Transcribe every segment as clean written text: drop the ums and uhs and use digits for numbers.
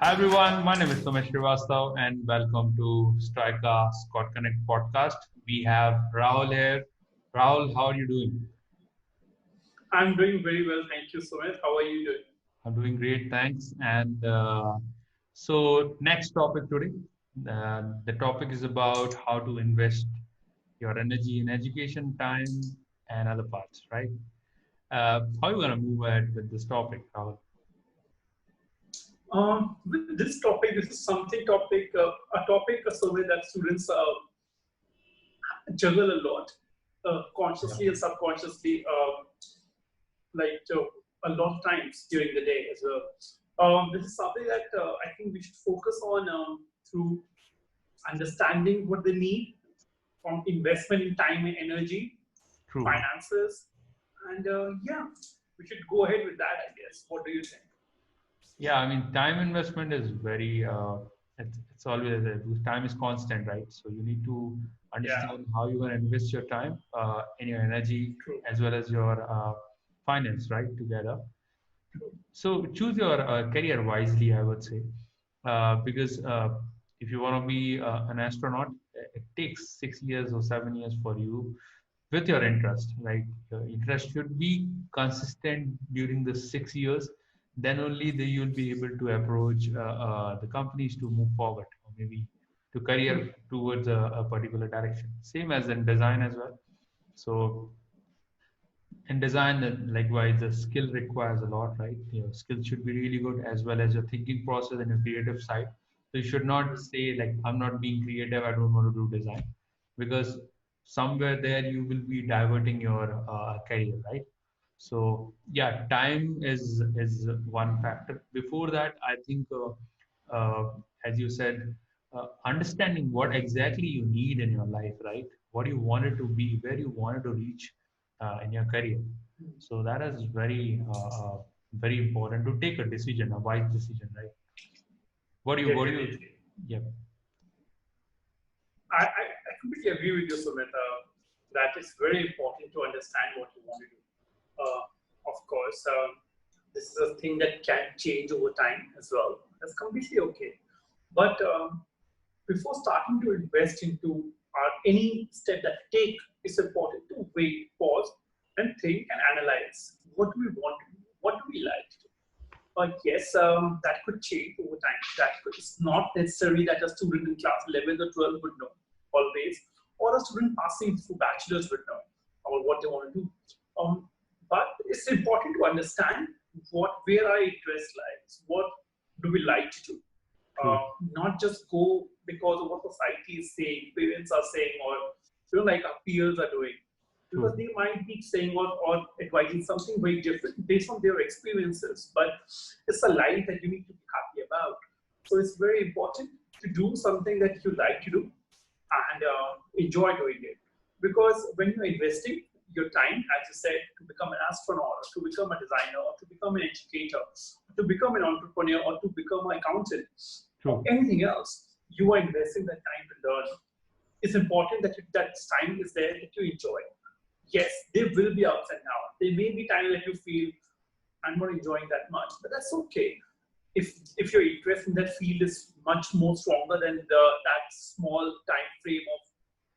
Hi everyone, my name is Somesh Srivastav and welcome to Striker Scott Connect podcast. We have Rahul here. Rahul, how are you doing? I'm doing very well, thank you so much. How are you doing? I'm doing great, thanks. And next topic today. The topic is about how to invest your energy in education, time, and other parts, right? How are you going to move ahead with this topic, Rahul? With this topic, this is something a topic, a survey that students juggle a lot, Yeah. consciously and subconsciously, like a lot of times during the day as well. This is something that I think we should focus on through understanding what they need from investment in time and energy, True. finances, and yeah, we should go ahead with that, I guess. What do you think? Yeah, I mean, time investment is it's always, time is constant, right? So you need to Yeah, understand how you're going to invest your time and your energy true, as well as your finance, right, together. true. So choose your career wisely, I would say, because if you want to be an astronaut, it takes 6 years or 7 years for you with your interest, right? Your interest should be consistent during the 6 years. Then only you'll be able to approach the companies to move forward, or maybe to career towards a particular direction. Same as in design as well. So in design, likewise, the skill requires a lot, right? Your skill should be really good as well as your thinking process and your creative side. So you should not say like, I'm not being creative, I don't want to do design, because somewhere there you will be diverting your career, right? So yeah, time is one factor. Before that, I think, as you said, understanding what exactly you need in your life, right? What you wanted to be, where you wanted to reach in your career. So that is very important to take a decision, a wise decision, right? What do you, Definitely. yeah, I completely agree with you, Sumit. That it's very important to understand what you want to do. Of course, this is a thing that can change over time as well. That's completely okay. But before starting to invest into any step that we take, it's important to wait, pause, and think and analyze. What do we want to do? What do we like to do? Yes, that could change over time. It's not necessary that a student in class 11 or 12 would know always, or a student passing through bachelor's would know about what they want to do. Um, but it's important to understand where our interest lies, what do we like to do, true, not just go because of what society is saying, parents are saying, or like our peers are doing, because true, they might be saying or advising something very different based on their experiences. But it's a life that you need to be happy about. So it's very important to do something that you like to do and enjoy doing it. Because when you're investing your time, as you said, to become an astronaut, to become a designer, or to become an educator, to become an entrepreneur, or to become an accountant, or true, anything else, you are investing that time to learn. It's important that time is there that you enjoy. Yes, there will be ups and downs. There may be times that you feel I'm not enjoying that much, but that's okay. If your interest in that field is much more stronger than that small time frame of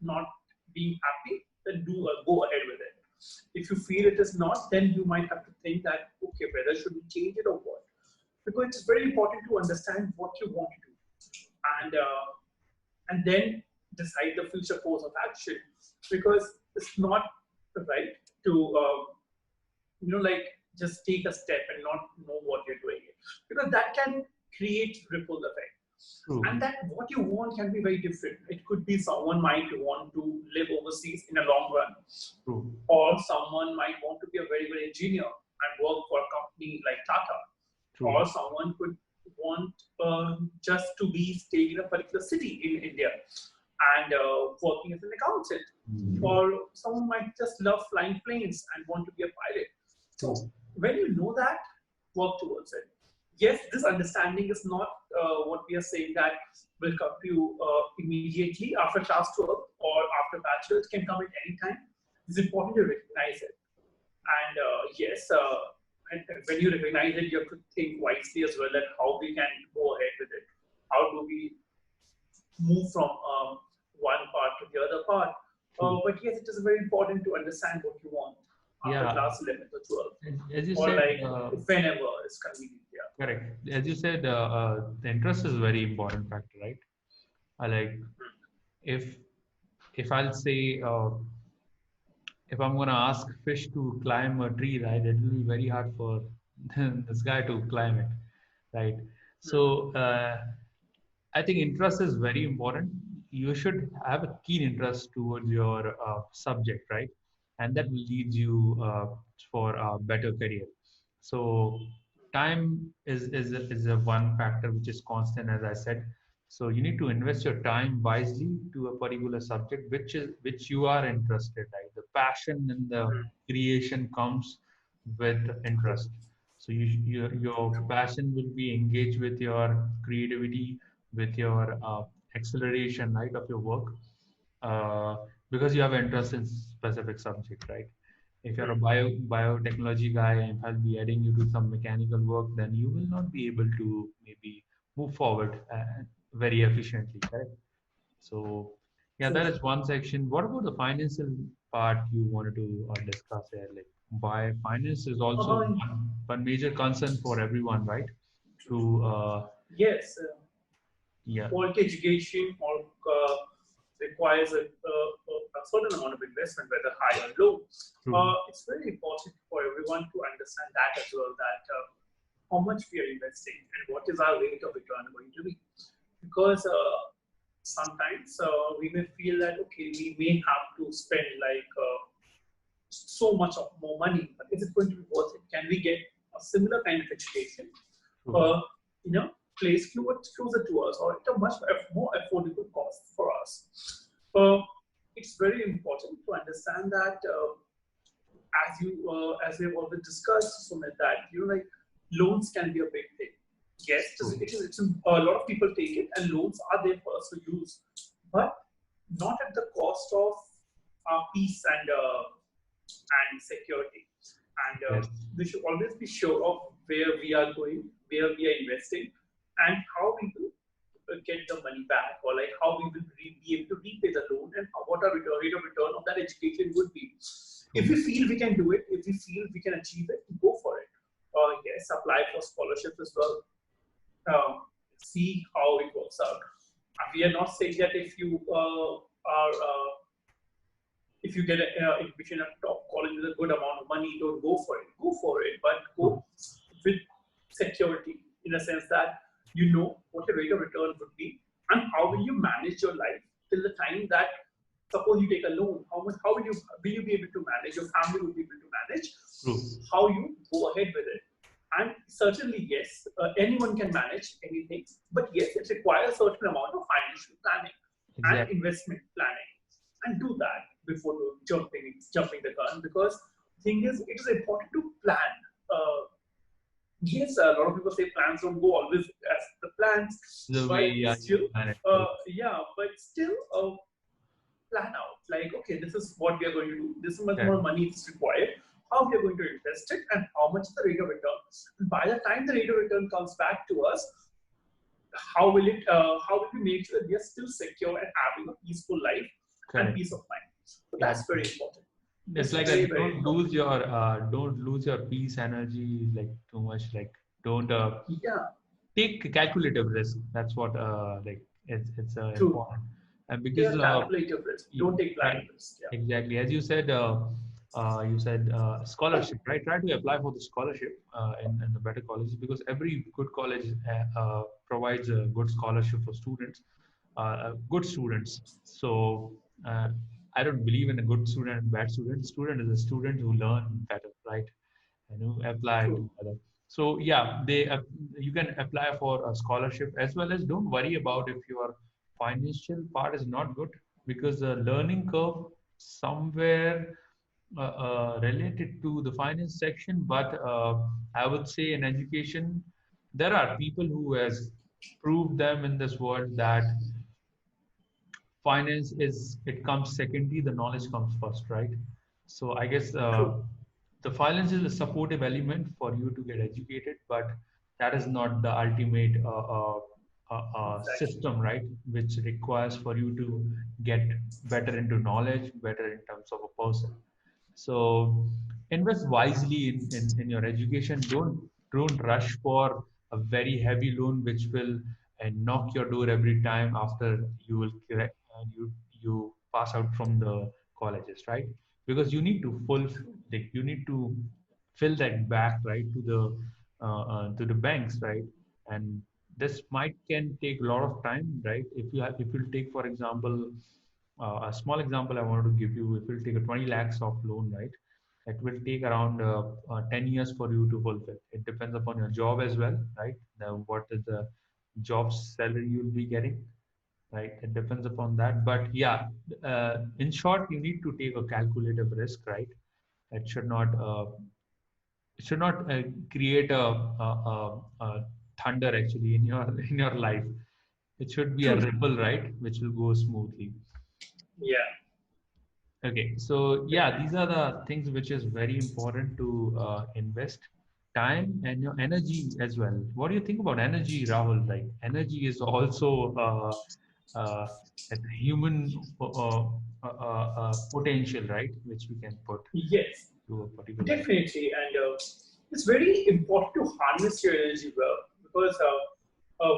not being happy, then do go ahead with it. If you feel it is not, then you might have to think that okay, whether should we change it or what? Because it's very important to understand what you want to do, and then decide the future course of action. Because it's not right to like just take a step and not know what you're doing, because that can create ripple effect. true, And that what you want can be very different. It could be someone might want to live overseas in a long run, true, or someone might want to be a very good engineer and work for a company like Tata, true. or someone could want just to be staying in a particular city in India and working as an accountant, True, or someone might just love flying planes and want to be a pilot. So true, when you know that, work towards it. Yes, this understanding is not what we are saying that will come to you immediately after class 12 or after bachelor. It can come at any time. It's important to recognize it. And yes, and when you recognize it, you have to think wisely as well that how we can go ahead with it. How do we move from one part to the other part? True. But yes, it is very important to understand what you want after Yeah. class 11th or 12th, As you or said, like whenever it's convenient. Yeah. correct. As you said, the interest is a very important factor, right? Like if I'll say if I'm gonna ask fish to climb a tree, right, it will be very hard for this guy to climb it, right? So I think interest is very important. You should have a keen interest towards your subject, right? And that will lead you for a better career. So time is a one factor which is constant, as I said. So you need to invest your time wisely to a particular subject which you are interested, right? The passion and the Hmm. creation comes with interest. So your True. passion will be engaged with your creativity, with your acceleration, right, of your work, uh, because you have interest in specific subject, right? If you're a Hmm. biotechnology guy and if I'll be adding you to some mechanical work, then you will not be able to maybe move forward very efficiently, correct? So yeah, True. that is one section. What about the financial part you wanted to discuss here? Like why finance is also Uh, one major concern for everyone, right? To yes. yeah, Quality education or requires a certain amount of investment, whether high or low. true. It's very important for everyone to understand that as well, that how much we are investing and what is our rate of return going to be. Because sometimes we may feel that, okay, we may have to spend like so much of more money, but is it going to be worth it? Can we get a similar kind of education True. uh, you know, place closer to us or at a much more affordable cost for us? It's very important to understand that as we've already discussed, Sumit, that like loans can be a big thing. Yes, True. a lot of people take it, and loans are there for us to use, but not at the cost of our peace and security. And Yes. we should always be sure of where we are going, where we are investing, and how we will get the money back, or like how we will be able to repay the loan, and what our rate of return of that education would be. If True. we feel we can do it, if we feel we can achieve it, go for it. Yes, apply for scholarships as well. See how it works out. We are not saying that are if you get an admission at top college with a good amount of money, don't go for it. Go for it, but True. go with security in a sense that you know what your rate of return would be and how will you manage your life till the time that suppose you take a loan. How will you be able to manage? Your family will be able to manage True. how you go ahead with it. And certainly, yes, anyone can manage anything, but yes, it requires a certain amount of financial planning and Exactly. investment planning, and do that before jumping the gun. Because thing is, it is important to plan. Yes, a lot of people say plans don't go always as the plans, The way but yeah, you still, plan it. Correct. yeah, but still, plan out. Like, okay, this is what we are going to do. This is much Correct. more money is required. How we are going to invest it, and how much is the rate of return. And by the time the rate of return comes back to us, how will it? How will we make sure that we are still secure and having a peaceful life and Correct. peace of mind? So Yeah. that's very important. It's It's like very, very important. don't lose your peace energy like too much. Like don't Yeah, take calculative risk. That's what like it's true. important. And Take because a calculated risk. Don't take blind right, risk. Yeah, exactly as you said scholarship, right? Try to apply for the scholarship in the better colleges because every good college provides a good scholarship for students, good students. So I don't believe in a good student and bad student. Student is a student who learn better, right? And who apply to true. other. So yeah, you can apply for a scholarship as well as don't worry about if your financial part is not good because the learning curve somewhere related to the finance section. But I would say in education, there are people who has proved them in this world that finance is it comes secondary, the knowledge comes first, right? So I guess True. the violence is a supportive element for you to get educated, but that is not the ultimate Exactly. system, right? Which requires for you to get better into knowledge, better in terms of a person. So invest wisely in your education. Don't rush for a very heavy loan which will knock your door every time after you will correct you pass out from the colleges, right? Because you need to like you need to fill that back, right, to the banks, right? And this might can take a lot of time, right? If you take for example a small example I wanted to give you, if you take a 20 lakhs of loan, right, it will take around 10 years for you to fulfill. It depends upon your job as well, right? What is the job salary you'll be getting, right? It depends upon that. But yeah, in short, you need to take a calculative risk, right? It should not create a thunder actually in your in your life. It should be a True. ripple, right, which will go smoothly. Yeah. Okay, so yeah, these are the things which is very important to invest time and your energy as well. What do you think about energy, Rahul? Like energy is also a human potential, right? Which we can put Yes. to a particular. Definitely, and it's very important to harness your energy well because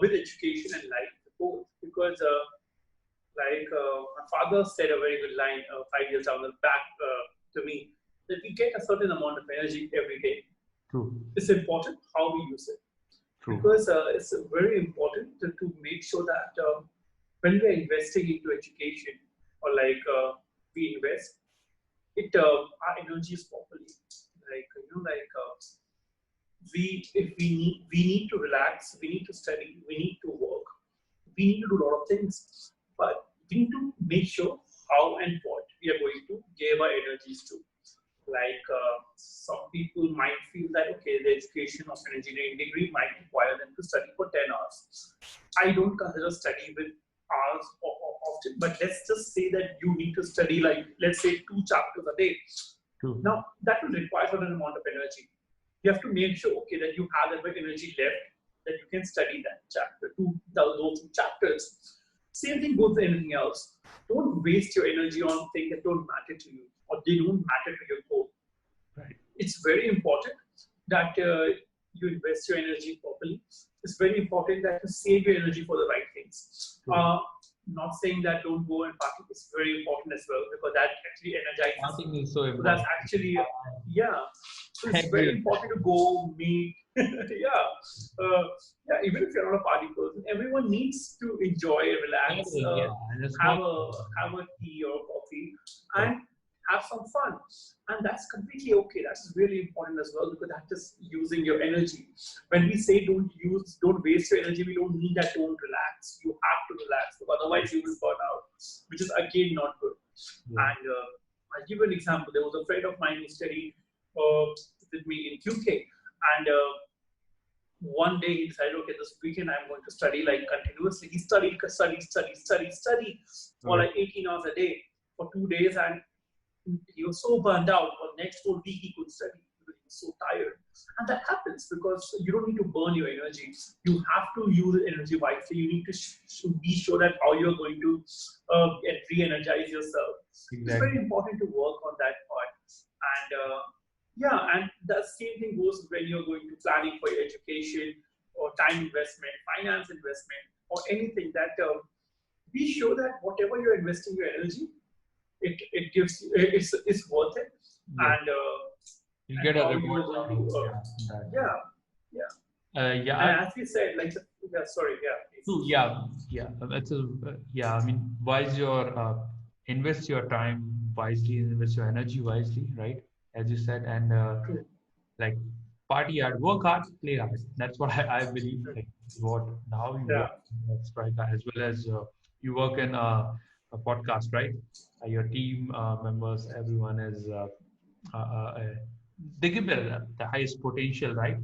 with education and life both. Because my father said a very good line 5 years down the back to me that we get a certain amount of energy every day. True, It's important how we use it true, because it's very important to make sure that when we are investing into education or we invest, it our energy is properly we need to relax, we need to study, we need to work, we need to do a lot of things, but we need to make sure how and what we are going to give our energies to. Some people might feel that okay, the education of an engineering degree might require them to study for 10 hours. I don't consider study with hours often, but let's just say that you need to study like let's say 2 chapters a day. true. Now that will require a certain amount of energy. You have to make sure okay that you have that much energy left that you can study that chapter, those 2 chapters. Same thing goes for anything else. Don't waste your energy on things that don't matter to you or they don't matter to your goal. Right. It's very important that you invest your energy properly. It's very important that you save your energy for the right things. True. Not saying that don't go and party is very important as well because that actually energizes you. Starting is so So that's important. actually yeah. So I it's very agree. important to go meet. Yeah, yeah. Even if you're not a party person, everyone needs to enjoy, relax, Gathering, yeah, and a have small. a tea or coffee, Right. and have some fun. And that's completely okay. That's really important as well because that is using your energy. When we say don't waste your energy, we don't mean that don't relax. You have to relax, because otherwise you will burn out, which is again not good. Yeah. And I'll give you an example. There was a friend of mine who studied uh, with me in UK, and one day he decided, okay, this weekend I'm going to study like continuously. He studied for Okay. like 18 hours a day for 2 days, and he was so burned out. For the next whole week, he could study because he was so tired. And that happens because you don't need to burn your energy. You have to use energy wisely. You need to be sure that how you're going to re-energize yourself. It's very Exactly. important to work on that part. And yeah, and the same thing goes when you're going to planning for your education or time investment, finance investment, or anything that be sure that whatever you're investing your energy, it gives it's worth it, Yes. You and get a how you reward are going out to of yeah, that. yeah, yeah. Yeah, And as we said, like yeah, sorry, yeah, true. please. Yeah, yeah. That's a yeah. I mean, wise your invest your time wisely, invest your energy wisely, right? As you said, and True. like party hard, work hard, play hard. That's what I believe. True. Like what now you Yeah. work in Strike as well as you work in a podcast, right? Your team members, everyone is uh, uh, uh, they give the highest potential, right,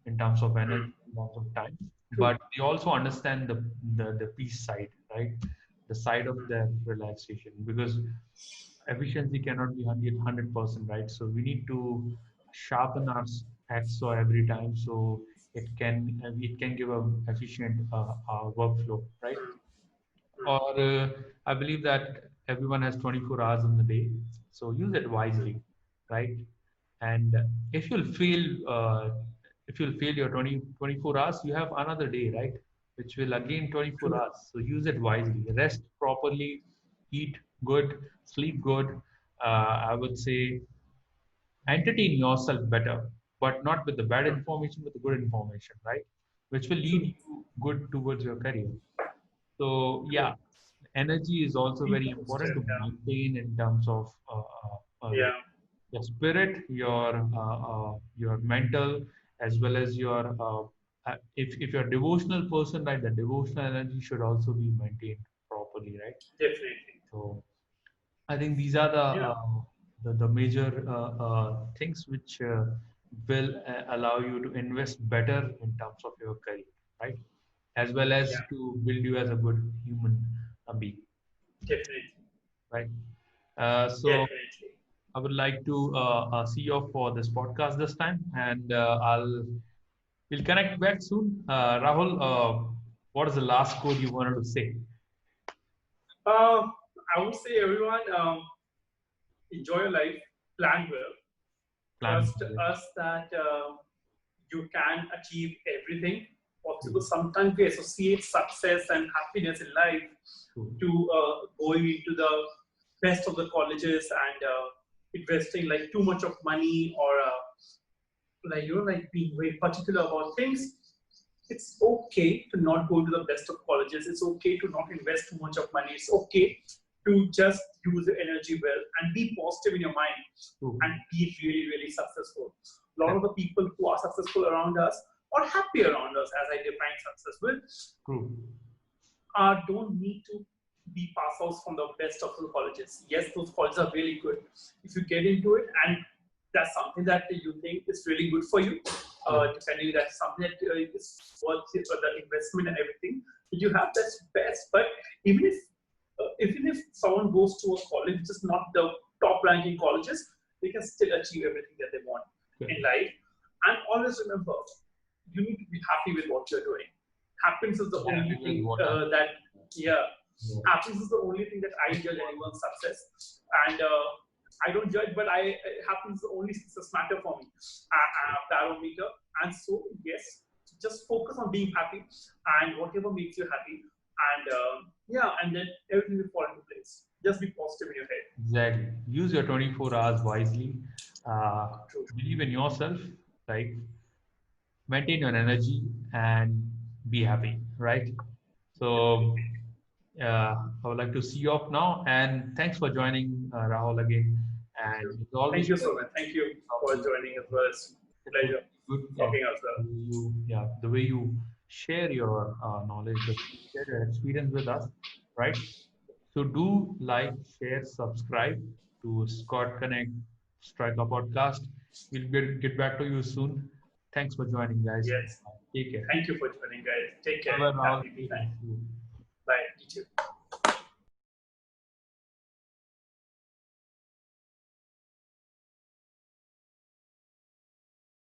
in terms of energy, Hmm. in terms of time, True. but they also understand the peace side, right, the side of the relaxation, because efficiency cannot be 100%, right? So we need to sharpen our hacksaw every time, so it can give a efficient workflow, right? Mm, mm, Or I believe that everyone has 24 hours in the day, so use it wisely, right? And if you'll feel uh, if you'll fail your 24 hours, you have another day, right? Which will again 24 true. hours. So use it wisely. Rest properly, eat good, sleep good. I would say entertain yourself better, but not with the bad Mm, information, with the good information, right? Which will lead true. you good towards your career. So True. yeah, energy is also Be very important positive. to Yeah. maintain in terms of like Yeah. your spirit, your mental, as well as your if you're a devotional person, right, the devotional energy should also be maintained properly, right? Definitely. So I think these are Yeah. the major things which will allow you to invest better in terms of your career, right? As well as Yeah. to build you as a good human being, Definitely. right? So Definitely. I would like to see you off for this podcast this time, and we'll connect back soon. Rahul, what is the last code you wanted to say? Uh, I would say everyone enjoy your life, plan well, Plan trust for it. us that you can achieve everything True, possible. Sometimes we associate success and happiness in life true. to going into the best of the colleges and investing like too much of money or like like being very particular about things. It's okay to not go to the best of colleges. It's okay to not invest too much of money. It's okay to just use the energy well and be positive in your mind True. and be really, really successful. A lot Correct. of the people who are successful around us or happy around us, as I define success with, True. don't need to be pass outs from the best of the colleges. Yes, those colleges are really good. If you get into it and that's something that you think is really good for you, True. depending that's something that is worth it for the investment and everything, you have that's best. But even if someone goes to a college which is not the top ranking colleges, they can still achieve everything that they want Correct. in life. And always remember, you need to be happy with what you're doing. Happiness is the Yeah, only this is thing what I. that, yeah, Yeah. happiness is the only thing that I judge anyone's success. And I don't judge, but happiness is the only success matter for me, barometer. And so, yes, just focus on being happy and whatever makes you happy. And yeah, and then everything will fall into place. Just be positive in your head. Exactly. Use your 24 hours wisely. Uh, True. Believe in yourself, right? Maintain your energy and be happy, right? So Definitely. I would like to see you off now, and thanks for joining, Rahul, again. Thank And you. it's always Thank you so pleasure much. Thank you to talk for to you. joining as well. It's a It would pleasure be good, talking as well. the way you share your knowledge, the way you share your experience with us, right? So do like, share, subscribe to Scott Connect Striker Podcast. We'll get back to you soon. Thanks for joining, guys. Yes. Take care. Thank you for joining, guys. Take care. Bye bye, Rahul. Happy Take care. time. See you. Bye. You too.